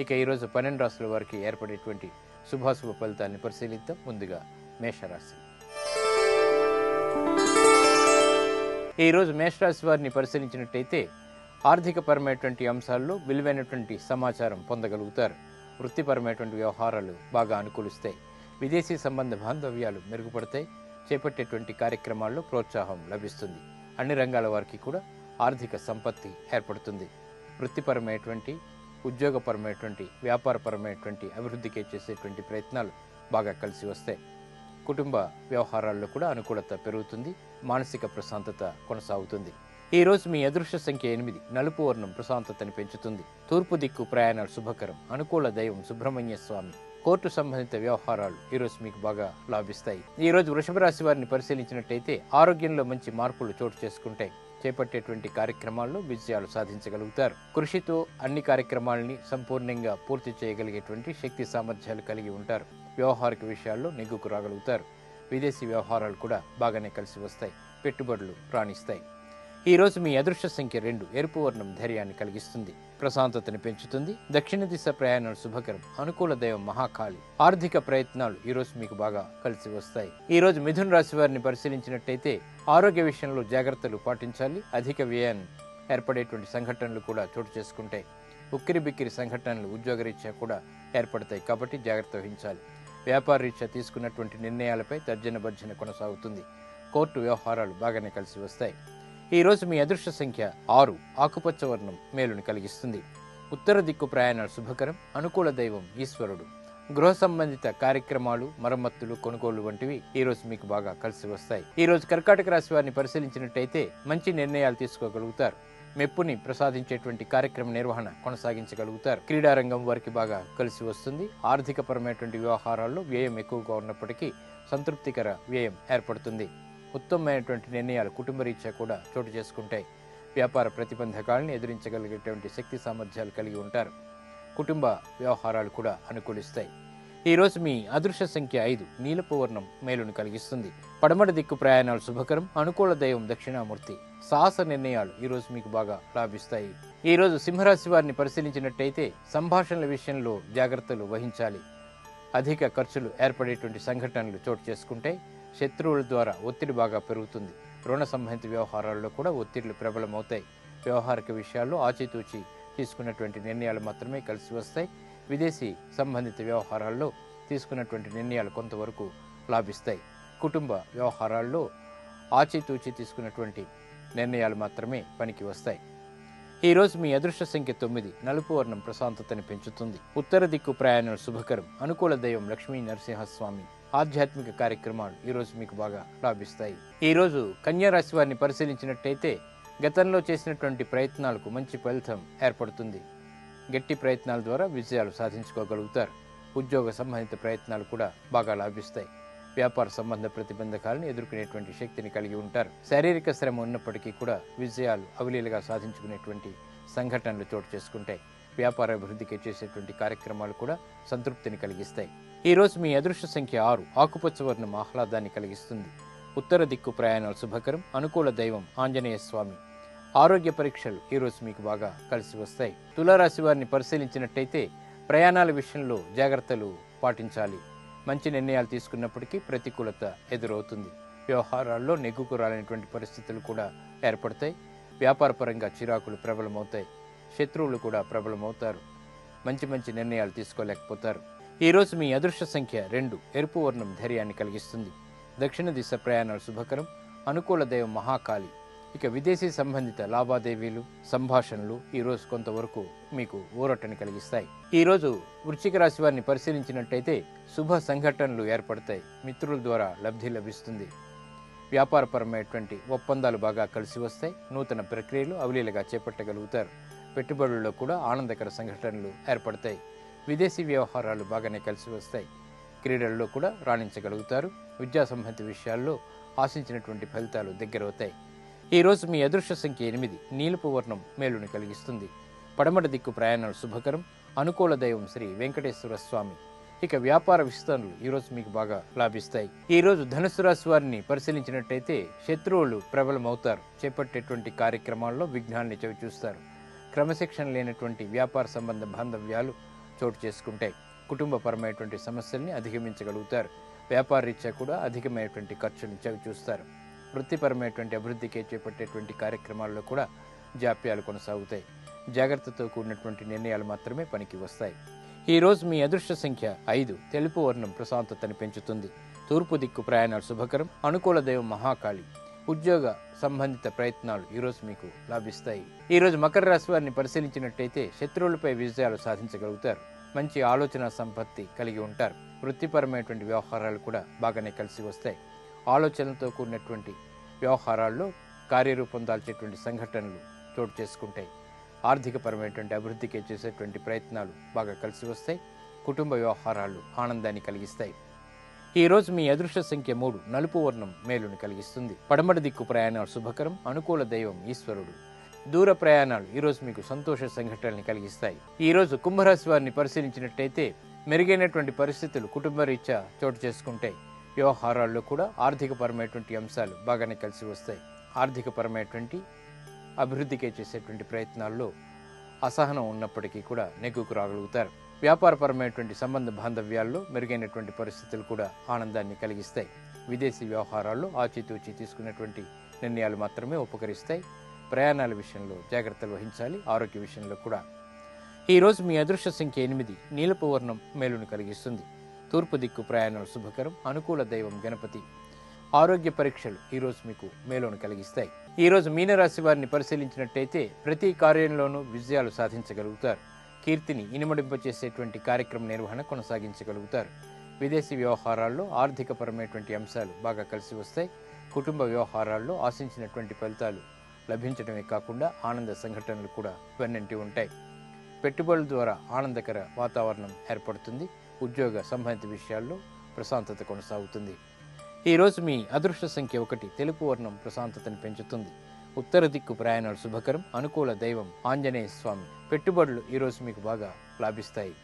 ఇక ఈరోజు 12 రాశుల వారికి ఏర్పడేటువంటి శుభాశుభ ఫలితాన్ని పరిశీలిద్దాం. ముందుగా మేషరాశి. ఈరోజు మేషరాశి వారిని పరిశీలించినట్టయితే ఆర్థికపరమైనటువంటి అంశాల్లో విలువైనటువంటి సమాచారం పొందగలుగుతారు. వృత్తిపరమైనటువంటి వ్యవహారాలు బాగా అనుకూలిస్తాయి. విదేశీ సంబంధ బాంధవ్యాలు మెరుగుపడతాయి. చేపట్టేటువంటి కార్యక్రమాల్లో ప్రోత్సాహం లభిస్తుంది. అన్ని రంగాల వారికి కూడా ఆర్థిక సంపత్తి ఏర్పడుతుంది. వృత్తిపరమైనటువంటి, ఉద్యోగపరమైనటువంటి, వ్యాపారపరమైనటువంటి అభివృద్ధికి చేసేటువంటి ప్రయత్నాలు బాగా కలిసి వస్తాయి. కుటుంబ వ్యవహారాల్లో కూడా అనుకూలత పెరుగుతుంది. మానసిక ప్రశాంతత కొనసాగుతుంది. ఈ రోజు మీ అదృష్ట సంఖ్య 8. నలుపు వర్ణం ప్రశాంతతని పెంచుతుంది. తూర్పు దిక్కు ప్రయాణాలు శుభకరం. అనుకూల దైవం సుబ్రహ్మణ్య స్వామి. కోర్టు సంబంధిత వ్యవహారాలు ఈరోజు మీకు బాగా లాభిస్తాయి. ఈ రోజు వృషభ రాశి వారిని పరిశీలించినట్టయితే ఆరోగ్యంలో మంచి మార్పులు చోటు చేసుకుంటాయి. చేపట్టేటువంటి కార్యక్రమాల్లో విజయాలు సాధించగలుగుతారు. కృషితో అన్ని కార్యక్రమాలని సంపూర్ణంగా పూర్తి చేయగలిగేటువంటి శక్తి సామర్థ్యాలు కలిగి ఉంటారు. వ్యవహారిక విషయాల్లో నెగ్గుకు రాగలుగుతారు. విదేశీ వ్యవహారాలు కూడా బాగానే కలిసి వస్తాయి. పెట్టుబడులు రాణిస్తాయి. ఈ రోజు మీ అదృష్ట సంఖ్య 2. ఎరుపు వర్ణం ధైర్యాన్ని కలిగిస్తుంది. ప్రశాంతతని పెంచుతుంది. దక్షిణ దిశ ప్రయాణాలు శుభకరం. అనుకూల దైవం మహాకాళి. ఆర్థిక ప్రయత్నాలు ఈ రోజు మీకు బాగా కలిసి వస్తాయి. ఈ రోజు మిథున రాశి వారిని పరిశీలించినట్టయితే ఆరోగ్య విషయంలో జాగ్రత్తలు పాటించాలి. అధిక వ్యయాన్ని ఏర్పడేటువంటి సంఘటనలు కూడా చోటు చేసుకుంటాయి. ఉక్కిరి బిక్కిరి సంఘటనలు ఉద్యోగరీత్యా కూడా ఏర్పడతాయి. కాబట్టి జాగ్రత్త వహించాలి. వ్యాపార రీత్యా తీసుకున్నటువంటి నిర్ణయాలపై తర్జన భర్జన కొనసాగుతుంది. కోర్టు వ్యవహారాలు బాగానే కలిసి వస్తాయి. ఈ రోజు మీ అదృష్ట సంఖ్య 6. ఆకుపచ్చ వర్ణం మేలుని కలిగిస్తుంది. ఉత్తర దిక్కు ప్రయాణాలు శుభకరం. అనుకూల దైవం ఈశ్వరుడు. గృహ సంబంధిత కార్యక్రమాలు, మరమ్మతులు, కొనుగోలు వంటివి ఈ రోజు మీకు బాగా కలిసి వస్తాయి. ఈ రోజు కర్కాటక రాశి వారిని పరిశీలించినట్టయితే మంచి నిర్ణయాలు తీసుకోగలుగుతారు. మెప్పుని ప్రసాదించేటువంటి కార్యక్రమ నిర్వహణ కొనసాగించగలుగుతారు. క్రీడారంగం వారికి బాగా కలిసి వస్తుంది. ఆర్థిక పరమైనటువంటి వ్యవహారాల్లో వ్యయం ఎక్కువగా ఉన్నప్పటికీ సంతృప్తికర వ్యయం ఏర్పడుతుంది. ఉత్తమమైనటువంటి నిర్ణయాలు కుటుంబ రీత్యా కూడా చోటు చేసుకుంటాయి. వ్యాపార ప్రతిబంధకాలను ఎదిరించగలిగేటువంటి శక్తి సామర్థ్యాలు కలిగి ఉంటారు. కుటుంబ వ్యవహారాలు కూడా అనుకూలిస్తాయి. ఈ రోజు మీ అదృష్ట సంఖ్య 5. నీలపు వర్ణం మేలును కలిగిస్తుంది. పడమటి దిక్కు ప్రయాణాలు శుభకరం. అనుకూల దైవం దక్షిణామూర్తి. సాహస నిర్ణయాలు ఈ రోజు మీకు బాగా లాభిస్తాయి. ఈ రోజు సింహరాశి వారిని పరిశీలించినట్టయితే సంభాషణల విషయంలో జాగ్రత్తలు వహించాలి. అధిక ఖర్చులు ఏర్పడేటువంటి సంఘటనలు చోటు చేసుకుంటే శత్రువుల ద్వారా ఒత్తిడి బాగా పెరుగుతుంది. రుణ సంబంధిత వ్యవహారాల్లో కూడా ఒత్తిళ్లు ప్రబలమవుతాయి. వ్యవహారిక విషయాల్లో ఆచితూచి తీసుకున్నటువంటి నిర్ణయాలు మాత్రమే కలిసి వస్తాయి. విదేశీ సంబంధిత వ్యవహారాల్లో తీసుకున్నటువంటి నిర్ణయాలు కొంతవరకు లాభిస్తాయి. కుటుంబ వ్యవహారాల్లో ఆచితూచి తీసుకున్నటువంటి నిర్ణయాలు మాత్రమే పనికి వస్తాయి. ఈ రోజు మీ అదృష్ట సంఖ్య 9. నలుపు వర్ణం ప్రశాంతతని పెంచుతుంది. ఉత్తర దిక్కు ప్రయాణాలు శుభకరం. అనుకూల దైవం లక్ష్మీ నరసింహస్వామి. ఆధ్యాత్మిక కార్యక్రమాలు ఈ రోజు మీకు బాగా లాభిస్తాయి. ఈ రోజు కన్యా రాశి వారిని పరిశీలించినట్టయితే గతంలో చేసినటువంటి ప్రయత్నాలకు మంచి ఫలితం ఏర్పడుతుంది. గట్టి ప్రయత్నాల ద్వారా విజయాలు సాధించుకోగలుగుతారు. ఉద్యోగ సంబంధిత ప్రయత్నాలు కూడా బాగా లాభిస్తాయి. వ్యాపార సంబంధ ప్రతిబంధకాలను ఎదుర్కొనేటువంటి శక్తిని కలిగి ఉంటారు. శారీరక శ్రమ ఉన్నప్పటికీ కూడా విజయాలు అవలీలగా సాధించుకునేటువంటి సంఘటనలు చోటు చేసుకుంటాయి. వ్యాపార అభివృద్ధికి చేసేటువంటి కార్యక్రమాలు కూడా సంతృప్తిని కలిగిస్తాయి. ఈ రోజు మీ అదృష్ట సంఖ్య 6. ఆకుపచ్చ వర్ణం ఆహ్లాదాన్ని కలిగిస్తుంది. ఉత్తర దిక్కు ప్రయాణాలు శుభకరం. అనుకూల దైవం ఆంజనేయ స్వామి. ఆరోగ్య పరీక్షలు ఈ రోజు మీకు బాగా కలిసి వస్తాయి. తులారాశి వారిని పరిశీలించినట్టయితే ప్రయాణాల విషయంలో జాగ్రత్తలు పాటించాలి. మంచి నిర్ణయాలు తీసుకున్నప్పటికీ ప్రతికూలత ఎదురవుతుంది. వ్యవహారాల్లో నెగ్గుకు రాలేనటువంటి పరిస్థితులు కూడా ఏర్పడతాయి. వ్యాపార పరంగా చిరాకులు ప్రబలమవుతాయి. శత్రువులు కూడా ప్రబలమవుతారు. మంచి నిర్ణయాలు తీసుకోలేకపోతారు. ఈ రోజు మీ అదృష్ట సంఖ్య 2. ఎరుపు వర్ణం ధైర్యాన్ని కలిగిస్తుంది. దక్షిణ దిశ ప్రయాణాలు శుభకరం. అనుకూల దైవం మహాకాళి. ఇక విదేశీ సంబంధిత లావాదేవీలు, సంభాషణలు ఈ రోజు కొంతవరకు మీకు ఊరటని కలిగిస్తాయి. ఈ రోజు వృశ్చిక రాశి వారిని పరిశీలించినట్టయితే శుభ సంఘటనలు ఏర్పడతాయి. మిత్రుల ద్వారా లబ్ధి లభిస్తుంది. వ్యాపారపరమైనటువంటి ఒప్పందాలు బాగా కలిసి వస్తాయి. నూతన ప్రక్రియలు అవలీలగా చేపట్టగలుగుతారు. పెట్టుబడుల్లో కూడా ఆనందకర సంఘటనలు ఏర్పడతాయి. విదేశీ వ్యవహారాలు బాగానే కలిసి వస్తాయి. క్రీడల్లో కూడా రాణించగలుగుతారు. విద్యా సంబంధిత విషయాల్లో ఆశించినటువంటి ఫలితాలు దగ్గరవుతాయి. ఈ రోజు మీ అదృష్ట సంఖ్య 8. నీలపు వర్ణం మేలుని కలిగిస్తుంది. పడమటి దిక్కు ప్రయాణాలు శుభకరం. అనుకూల దైవం శ్రీ వెంకటేశ్వర స్వామి. ఇక వ్యాపార విస్తరణలు ఈ రోజు మీకు బాగా లాభిస్తాయి. ఈ రోజు ధనుసు రాశి వారిని పరిశీలించినట్టయితే శత్రువులు ప్రబలమవుతారు. చేపట్టేటువంటి కార్యక్రమాల్లో విఘ్నాల్ని చవిచూస్తారు. క్రమశిక్షణ లేనటువంటి వ్యాపార సంబంధ బాంధవ్యాలు చోటు చేసుకుంటాయి. కుటుంబపరమైనటువంటి సమస్యల్ని అధిగమించగలుగుతారు. వ్యాపార రీత్యా కూడా అధికమైనటువంటి ఖర్చులను చవిచూస్తారు. వృత్తిపరమైనటువంటి అభివృద్ధికి చేపట్టేటువంటి కార్యక్రమాల్లో కూడా జాప్యాలు కొనసాగుతాయి. జాగ్రత్తతో కూడినటువంటి నిర్ణయాలు మాత్రమే పనికి వస్తాయి. ఈరోజు మీ అదృష్ట సంఖ్య 5. తెలుపు వర్ణం ప్రశాంతతని పెంచుతుంది. తూర్పు దిక్కు ప్రయాణాలు శుభకరం. అనుకూల దైవం మహాకాళి. ఉద్యోగ సంబంధిత ప్రయత్నాలు ఈరోజు మీకు లాభిస్తాయి. ఈరోజు మకర రాశి వారిని పరిశీలించినట్టయితే శత్రువులపై విజయాలు సాధించగలుగుతారు. మంచి ఆలోచన సంపత్తి కలిగి ఉంటారు. వృత్తిపరమైనటువంటి వ్యవహారాలు కూడా బాగానే కలిసి వస్తాయి. ఆలోచనలతో కూడినటువంటి వ్యవహారాల్లో కార్యరూపం దాల్చేటువంటి సంఘటనలు చోటు చేసుకుంటాయి. ఆర్థికపరమైనటువంటి అభివృద్ధికి చేసేటువంటి ప్రయత్నాలు బాగా కలిసి వస్తాయి. కుటుంబ వ్యవహారాలు ఆనందాన్ని కలిగిస్తాయి. ఈరోజు మీ అదృష్ట సంఖ్య 3. నలుపు వర్ణం మేలుని కలిగిస్తుంది. పడమటి దిక్కు ప్రయాణాలు శుభకరం. అనుకూల దైవం ఈశ్వరుడు. దూర ప్రయాణాలు ఈరోజు మీకు సంతోష సంఘటనల్ని కలిగిస్తాయి. ఈరోజు కుంభరాశి వారిని పరిశీలించినట్టయితే మెరుగైనటువంటి పరిస్థితులు కుటుంబ రీత్యా చోటు చేసుకుంటాయి. వ్యవహారాల్లో కూడా ఆర్థికపరమైనటువంటి అంశాలు బాగానే కలిసి వస్తాయి. ఆర్థికపరమైనటువంటి అభివృద్ధికి చేసేటువంటి ప్రయత్నాల్లో అసహనం ఉన్నప్పటికీ కూడా నెగ్గుకు రాగలుగుతారు. వ్యాపారపరమైనటువంటి సంబంధ బాంధవ్యాల్లో మెరుగైనటువంటి పరిస్థితులు కూడా ఆనందాన్ని కలిగిస్తాయి. విదేశీ వ్యవహారాల్లో ఆచితూచి తీసుకున్నటువంటి నిర్ణయాలు మాత్రమే ఉపకరిస్తాయి. ప్రయాణాల విషయంలో జాగ్రత్తలు వహించాలి. ఆరోగ్య విషయంలో కూడా. ఈరోజు మీ అదృష్ట సంఖ్య 8. నీలపు వర్ణం మేలును కలిగిస్తుంది. తూర్పు దిక్కు ప్రయాణాలు శుభకరం. అనుకూల దైవం గణపతి. ఆరోగ్య పరీక్షలు ఈరోజు మీకు మేలును కలిగిస్తాయి. ఈరోజు మీనరాశి వారిని పరిశీలించినట్టయితే ప్రతి కార్యంలోనూ విజయాలు సాధించగలుగుతారు. కీర్తిని ఇనుమడింపచేసేటువంటి కార్యక్రమ నిర్వహణ కొనసాగించగలుగుతారు. విదేశీ వ్యవహారాల్లో ఆర్థికపరమైనటువంటి అంశాలు బాగా కలిసి వస్తాయి. కుటుంబ వ్యవహారాల్లో ఆశించినటువంటి ఫలితాలు లభించడమే కాకుండా ఆనంద సంఘటనలు కూడా వెన్నంటి ఉంటాయి. పెట్టుబడుల ద్వారా ఆనందకర వాతావరణం ఏర్పడుతుంది. ఉద్యోగ సంబంధిత విషయాల్లో ప్రశాంతత కొనసాగుతుంది. ఈరోజు మీ అదృష్ట సంఖ్య 1. తెలుపు వర్ణం ప్రశాంతతను పెంచుతుంది. ఉత్తర దిక్కు ప్రయాణాలు శుభకరం. అనుకూల దైవం ఆంజనేయ స్వామి. పెట్టుబడులు ఈరోజు మీకు బాగా లాభిస్తాయి.